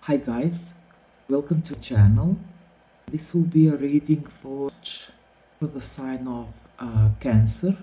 Hi guys, welcome to the channel. This will be a reading for the sign of Cancer.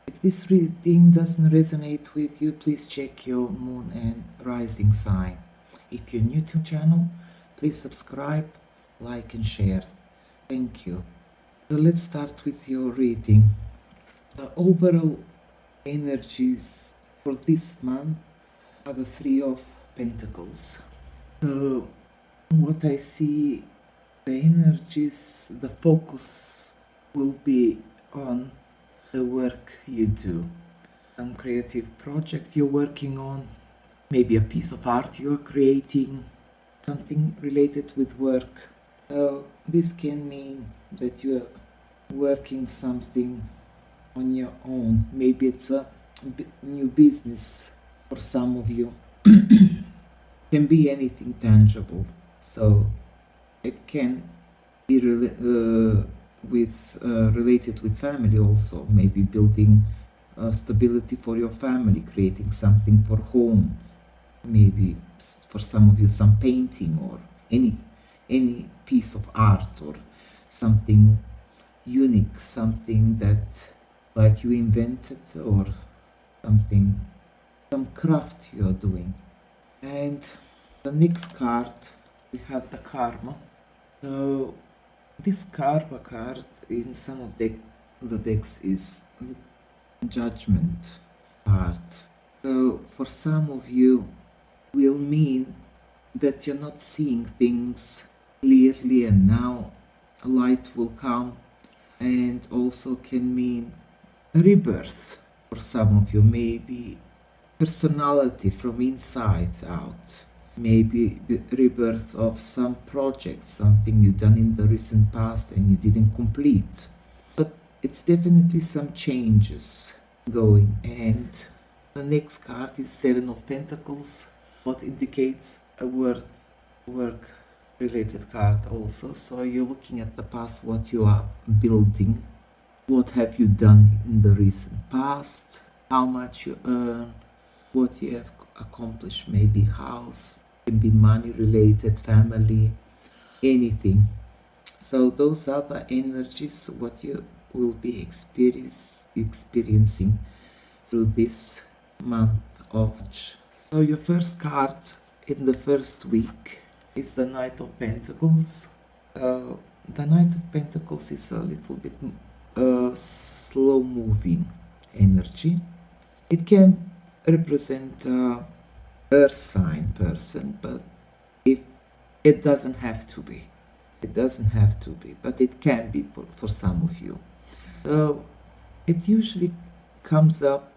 If this reading doesn't resonate with you, please check your moon and rising sign. If you're new to the channel, please subscribe, like and share. Thank you. So let's start with your reading. The overall energies for this month are the Three of Pentacles. So what I see, the energies, the focus will be on the work you do. Some creative project you're working on, maybe a piece of art you're creating, something related with work. So this can mean that you're working something on your own. Maybe it's a new business for some of you. Can be anything tangible, so it can be related with family also. Maybe building stability for your family, creating something for home. Maybe for some of you some painting or any piece of art or something unique, something that like you invented, or something, some craft you are doing. And the next card, we have the Karma. So this Karma card in some of the decks is the Judgment card. So for some of you will mean that you're not seeing things clearly, and now a light will come, and also can mean a rebirth. For some of you, maybe personality from inside out, maybe the rebirth of some project, something you've done in the recent past and you didn't complete. But it's definitely some changes going. And the next card is Seven of Pentacles, what indicates a work related card also. So you're looking at the past, what you are building, what have you done in the recent past, how much you earn, what you have accomplished, maybe house, can be money related, family, anything. So those are the energies, what you will be experiencing through this month of March. So your first card in the first week is the Knight of Pentacles. The Knight of Pentacles is a little bit slow moving energy. It can represent a earth sign person, but it doesn't have to be. It doesn't have to be, but it can be for some of you. So it usually comes up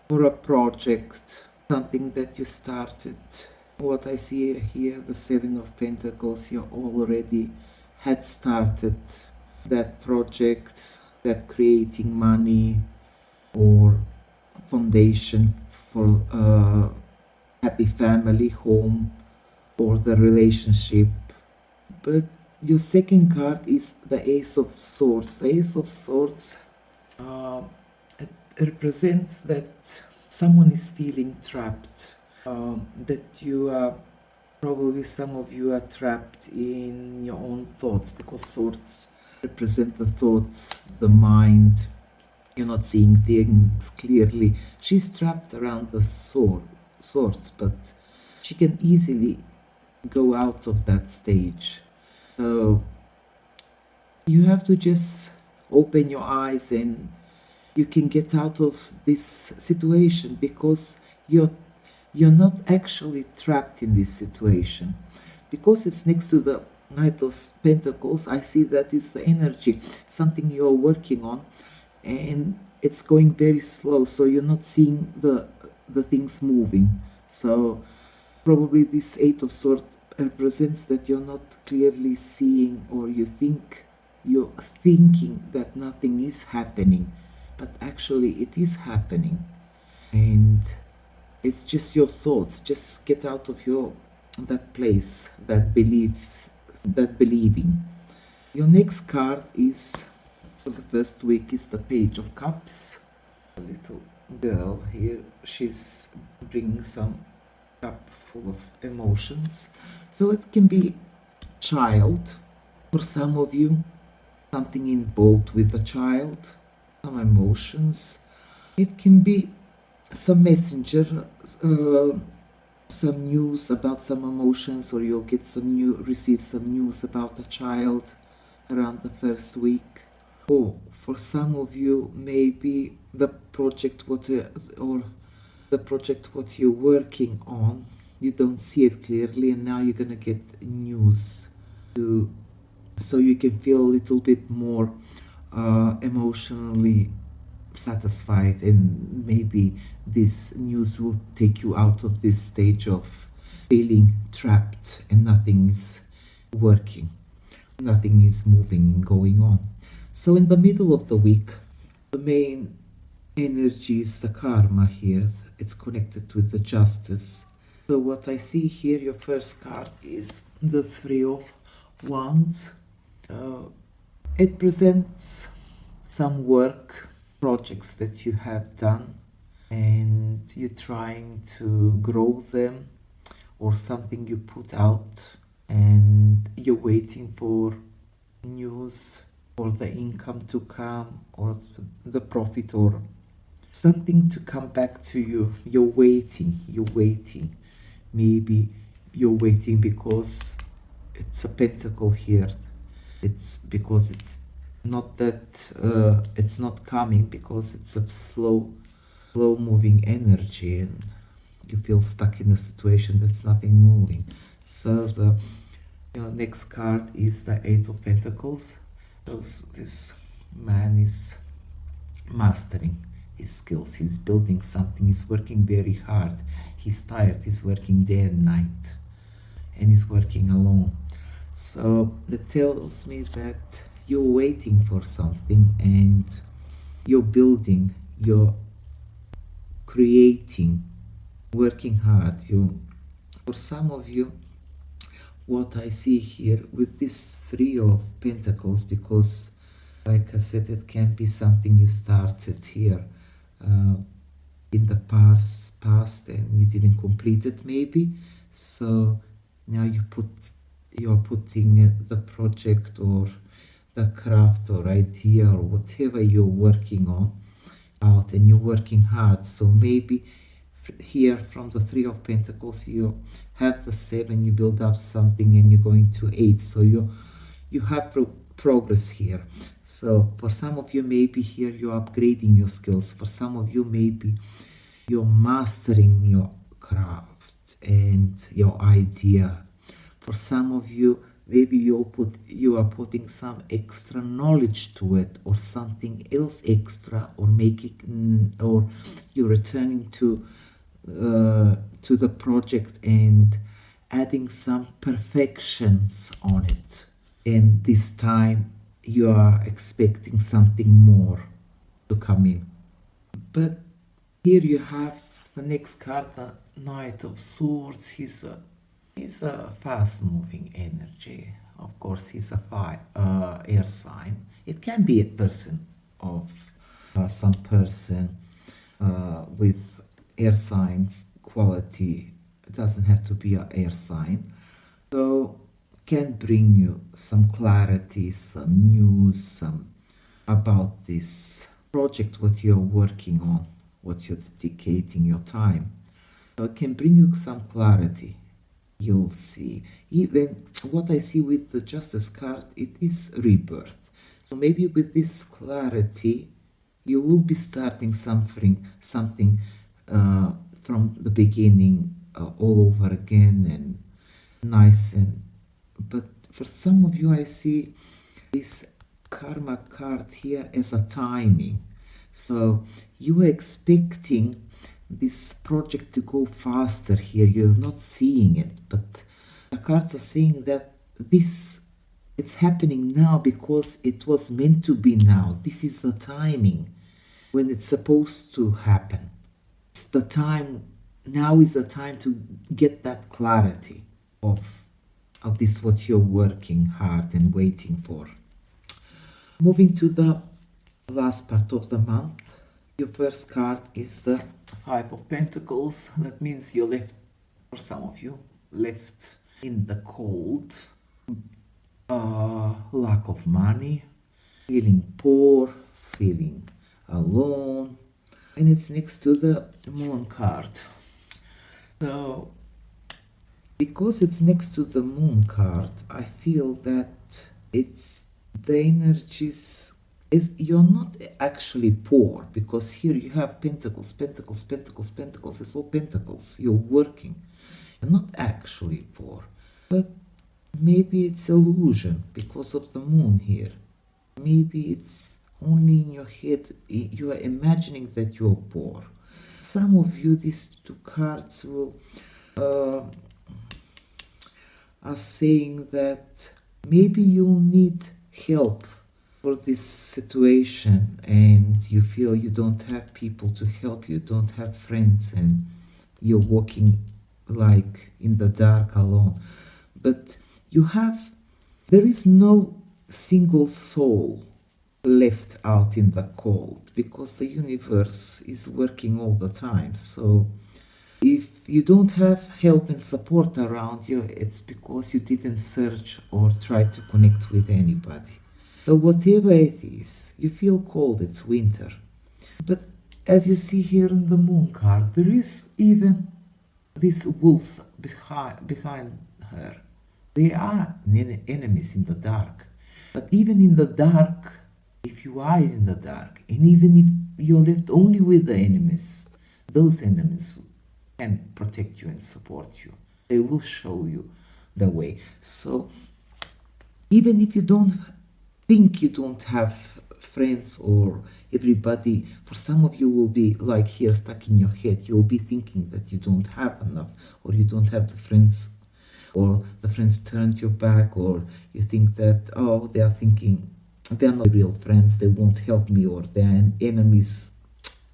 for a project, something that you started. What I see here, the Seven of Pentacles, you already had started that project, that creating money or foundation for a happy family, home, or the relationship. But your second card is the Ace of Swords. The Ace of Swords it represents that someone is feeling trapped, that you are, probably some of you are trapped in your own thoughts, because swords represent the thoughts, the mind. You're not seeing things clearly. She's trapped around the swords, but she can easily go out of that stage. So you have to just open your eyes and you can get out of this situation, because you're not actually trapped in this situation. Because it's next to the Knight of Pentacles, I see that it's the energy, something you're working on, and it's going very slow, so you're not seeing the things moving. So probably this Eight of Swords represents that you're not clearly seeing, or you're thinking that nothing is happening, but actually it is happening, and it's just your thoughts. Just get out of that place, that believing. Your next card is, for the first week, is the Page of Cups. A little girl here, she's bringing some cup full of emotions. So it can be child for some of you, something involved with a child, some emotions. It can be some messenger, some news about some emotions, or you'll get receive some news about a child around the first week. Or for some of you, maybe the project what you're working on, you don't see it clearly, and now you're gonna get news so you can feel a little bit more emotionally satisfied, and maybe this news will take you out of this stage of feeling trapped and nothing is working, nothing is moving and going on. So in the middle of the week, the main energy is the karma here. It's connected with the justice. So what I see here, your first card is the Three of Wands. It presents some work projects that you have done and you're trying to grow them, or something you put out and you're waiting for news or the income to come or the profit or something to come back to you. You're waiting. Maybe you're waiting because it's a pentacle here. It's because it's not that it's not coming, because it's a slow moving energy and you feel stuck in a situation that's nothing moving. So the next card is the Eight of Pentacles. Shows this man is mastering his skills, he's building something, he's working very hard, he's tired, he's working day and night, and he's working alone. So that tells me that you're waiting for something and you're building, you're creating, working hard. For some of you, what I see here with this Three of Pentacles, because like I said, it can be something you started here in the past and you didn't complete it maybe. So now you're putting the project or the craft or idea or whatever you're working on out, and you're working hard. So maybe here from the Three of Pentacles you have the Seven, you build up something and you're going to Eight. So you have progress here. So for some of you, maybe here you're upgrading your skills. For some of you, maybe you're mastering your craft and your idea. For some of you, maybe you are putting some extra knowledge to it, or something else extra, or or you're returning to the project and adding some perfections on it. And this time you are expecting something more to come in. But here you have the next card, the Knight of Swords. He's a fast-moving energy. Of course, he's a air sign. It can be a person of some person with air signs quality. It doesn't have to be an air sign. So can bring you some clarity, some news, about this project, what you're working on, what you're dedicating your time. So it can bring you some clarity. You'll see. Even what I see with the Justice card, it is rebirth. So maybe with this clarity, you will be starting something from the beginning, all over again, and nice. But for some of you, I see this karma card here as a timing. So you are expecting this project to go faster here. You're not seeing it, but the cards are saying that it's happening now because it was meant to be now. This is the timing when it's supposed to happen. It's the time, now is the time to get that clarity of this, what you're working hard and waiting for. Moving to the last part of the month, your first card is the Five of Pentacles. That means you left for some of you, left in the cold, lack of money, feeling poor, feeling alone, and it's next to the moon card. So, because it's next to the moon card, I feel that it's the energies is you're not actually poor, because here you have pentacles, pentacles, pentacles, pentacles. It's all pentacles. You're working. You're not actually poor, but maybe it's illusion because of the moon here. Maybe it's only in your head. You are imagining that you're poor. Some of you, these two cards will are saying that maybe you need help for this situation, and you feel you don't have people to help you, don't have friends, and you're walking like in the dark alone. But there is no single soul left out in the cold, because the universe is working all the time. So if you don't have help and support around you, it's because you didn't search or try to connect with anybody. So whatever it is, you feel cold, it's winter. But as you see here in the moon card, there is even these wolves behind her. They are enemies in the dark. But even in the dark, if you are in the dark, and even if you're left only with the enemies, those enemies can protect you and support you. They will show you the way. So even if you don't think you don't have friends or everybody, for some of you will be like here stuck in your head. You'll be thinking that you don't have enough, or you don't have the friends, or the friends turned your back, or you think that, oh, they are thinking they're not real friends, they won't help me, or they're enemies,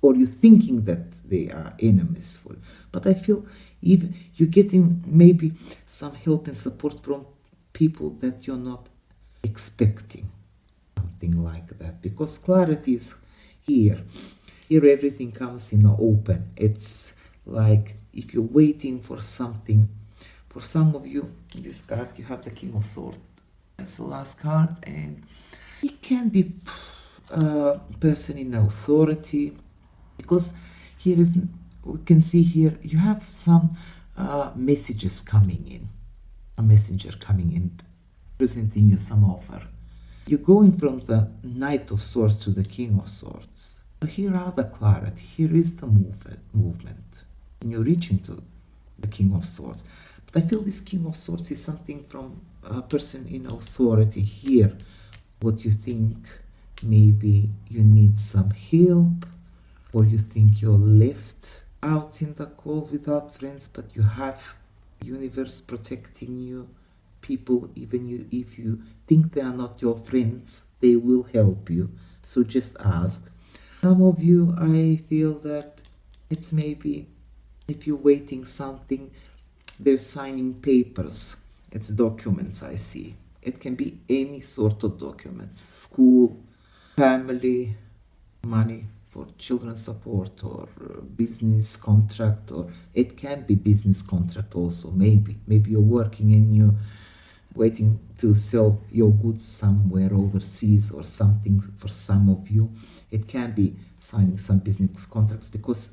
or you're thinking that they are enemies for you. But I feel even you're getting maybe some help and support from people that you're not expecting, something like that, because clarity is here. Here everything comes in the open. It's like if you're waiting for something. For some of you, in this card you have the King of Swords. That's the last card, and it can be a person in authority, because here, if we can see here, you have some messages coming in, a messenger coming in, presenting you some offer. You're going from the Knight of Swords to the King of Swords. So here are the clarity, here is the movement, and you're reaching to the King of Swords. But I feel this King of Swords is something from a person in authority here. What you think, maybe you need some help, or you think you're left out in the cold without friends, but you have universe protecting you. People, even you, if you think they are not your friends, they will help you. So just ask. Some of you, I feel that it's maybe if you're waiting something, they're signing papers. It's documents, I see. It can be any sort of documents. School, family, money for children support, or business contract, or it can be business contract also. Maybe you're working and you're waiting to sell your goods somewhere overseas or something. For some of you, it can be signing some business contracts, because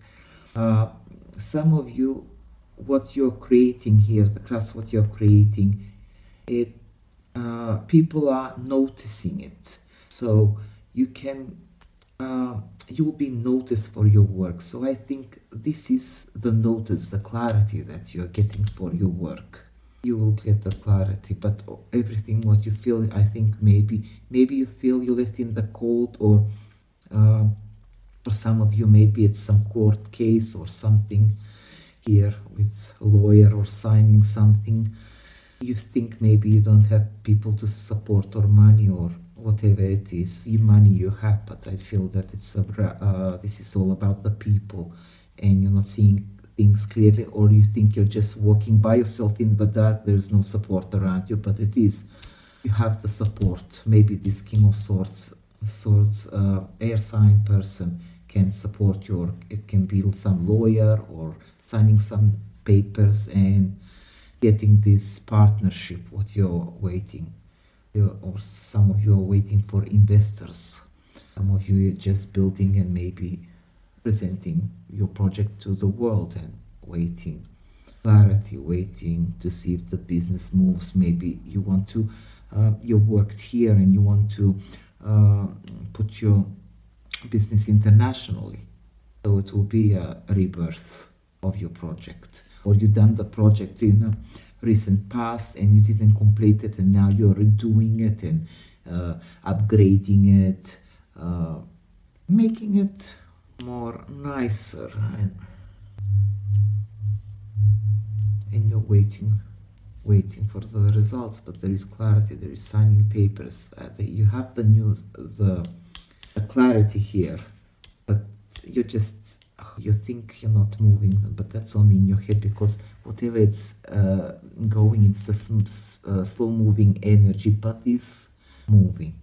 some of you, what you're creating here, the class, what you're creating, it people are noticing it. So you can you will be noticed for your work. So I think this is the notice, the clarity that you're getting for your work. You will get the clarity, but everything what you feel, I think maybe you feel you left in the cold, or for some of you maybe it's some court case or something here with a lawyer or signing something. You think maybe you don't have people to support, or money, or whatever it is, money you have, but I feel that it's this is all about the people, and you're not seeing things clearly, or you think you're just walking by yourself in the dark, there's no support around you, but it is. You have the support. Maybe this King of Swords air sign person can support you, or it can be some lawyer or signing some papers and getting this partnership what you're waiting. Or some of you are waiting for investors. Some of you are just building and maybe presenting your project to the world and waiting clarity, waiting to see if the business moves. Maybe you want to, you worked here and you want to put your business internationally. So it will be a rebirth of your project. Or you done the project in a recent past and you didn't complete it, and now you're redoing it and upgrading it, making it more nicer, and you're waiting for the results. But there is clarity, there is signing papers, you have the news, the clarity here, but you think you're not moving, but that's only in your head, because whatever it's going, it's a slow moving energy, but is moving.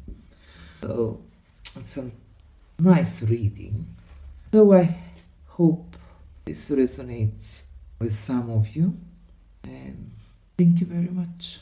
So it's a nice reading. So I hope this resonates with some of you, and thank you very much.